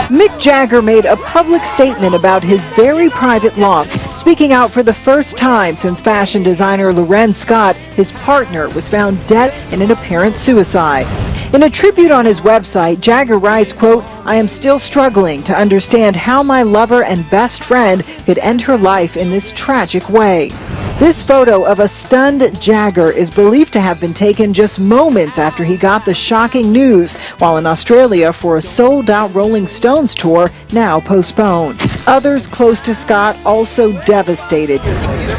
Mick Jagger made a public statement about his very private life, speaking out for the first time since fashion designer Loren Scott, his partner, was found dead in an apparent suicide. In a tribute on his website, Jagger writes, quote, "I am still struggling to understand how my lover and best friend could end her life in this tragic way." This photo of a stunned Jagger is believed to have been taken just moments after he got the shocking news while in Australia for a sold-out Rolling Stones tour, now postponed. Others close to Scott also devastated.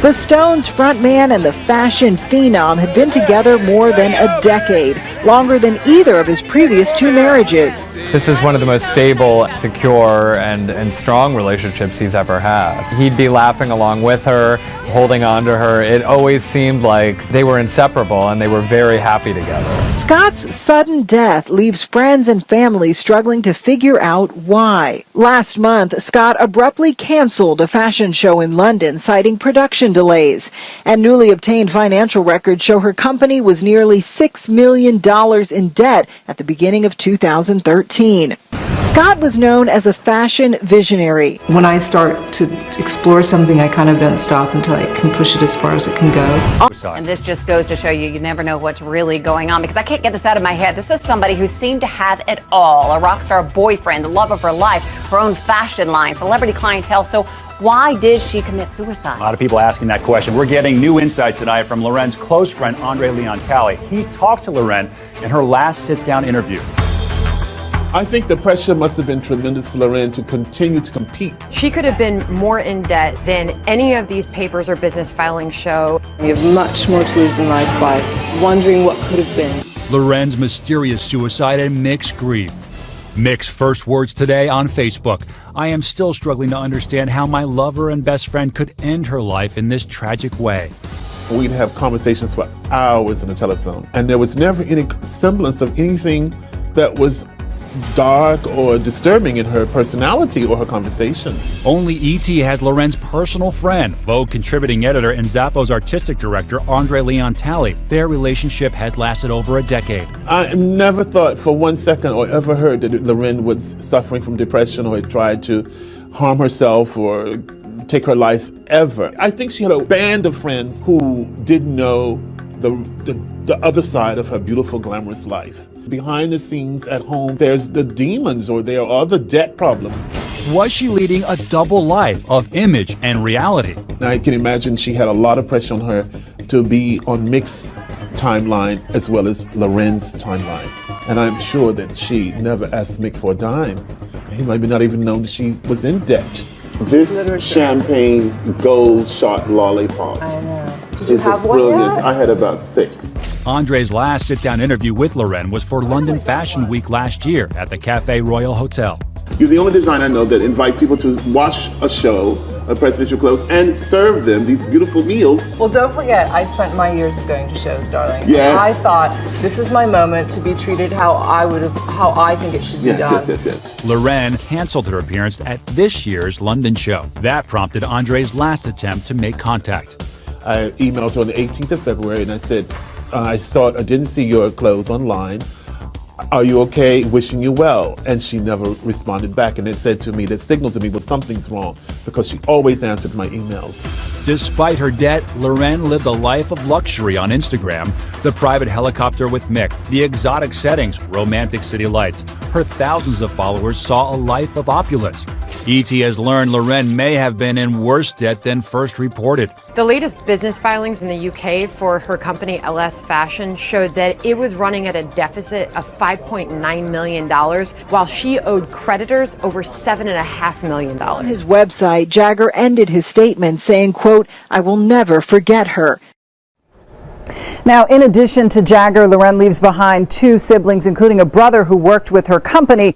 The Stones frontman and the fashion phenom had been together more than a decade, longer than either of his previous two marriages. This is one of the most stable, secure, and strong relationships he's ever had. He'd be laughing along with her, holding on to her. It always seemed like they were inseparable and they were very happy together. Scott's sudden death leaves friends and family struggling to figure out why. Last month, Scott abruptly canceled a fashion show in London, citing production delays. And newly obtained financial records show her company was nearly $6 million in debt at the beginning of 2013. Scott was known as a fashion visionary. When I start to explore something, I kind of don't stop until I can push it as far as it can go. And this just goes to show you, you never know what's really going on, because I can't get this out of my head. This is somebody who seemed to have it all. A rock star boyfriend, the love of her life, her own fashion line, celebrity clientele. So why did she commit suicide? A lot of people asking that question. We're getting new insight tonight from Loren's close friend, Andre Leon Talley. He talked to Loren in her last sit-down interview. I think the pressure must have been tremendous for Loren to continue to compete. She could have been more in debt than any of these papers or business filings show. You have much more to lose in life by wondering what could have been. Loren's mysterious suicide and Mick's grief. Mick's first words today on Facebook: "I am still struggling to understand how my lover and best friend could end her life in this tragic way." We'd have conversations for hours on the telephone, and there was never any semblance of anything that was dark or disturbing in her personality or her conversation. Only E.T. has Loren's personal friend, Vogue contributing editor and Zappos artistic director Andre Leon Talley. Their relationship has lasted over a decade. I never thought for one second or ever heard that Loren was suffering from depression or had tried to harm herself or take her life ever. I think she had a band of friends who didn't know the other side of her beautiful, glamorous life. Behind the scenes at home, there's the demons or there are the debt problems. Was she leading a double life of image and reality? I can imagine she had a lot of pressure on her to be on Mick's timeline as well as Loren's timeline. And I'm sure that she never asked Mick for a dime. He might not even known that she was in debt. This champagne gold shot lollipop. I know. Did you have one brilliant. yet? I had about 6. Andre's last sit-down interview with Loren was for London Fashion Week last year at the Cafe Royal Hotel. You're the only designer I know that invites people to watch a show, a presidential clothes, and serve them these beautiful meals. Well, don't forget, I spent my years of going to shows, darling. Yes. And I thought, this is my moment to be treated how I think it should be done. Yes. Loren canceled her appearance at this year's London show. That prompted Andre's last attempt to make contact. I emailed her on the 18th of February and I said, I didn't see your clothes online. Are you okay? Wishing you well. And she never responded back, and it said to me, that signaled to me was something's wrong because she always answered my emails. Despite her debt, Loren lived a life of luxury on Instagram. The private helicopter with Mick, the exotic settings, romantic city lights. Her thousands of followers saw a life of opulence. E.T. has learned Loren may have been in worse debt than first reported. The latest business filings in the UK for her company LS Fashion showed that it was running at a deficit of $5.9 million, while she owed creditors over $7.5 million. On his website, Jagger ended his statement saying, quote, "I will never forget her." Now, in addition to Jagger, Loren leaves behind 2 siblings, including a brother who worked with her company.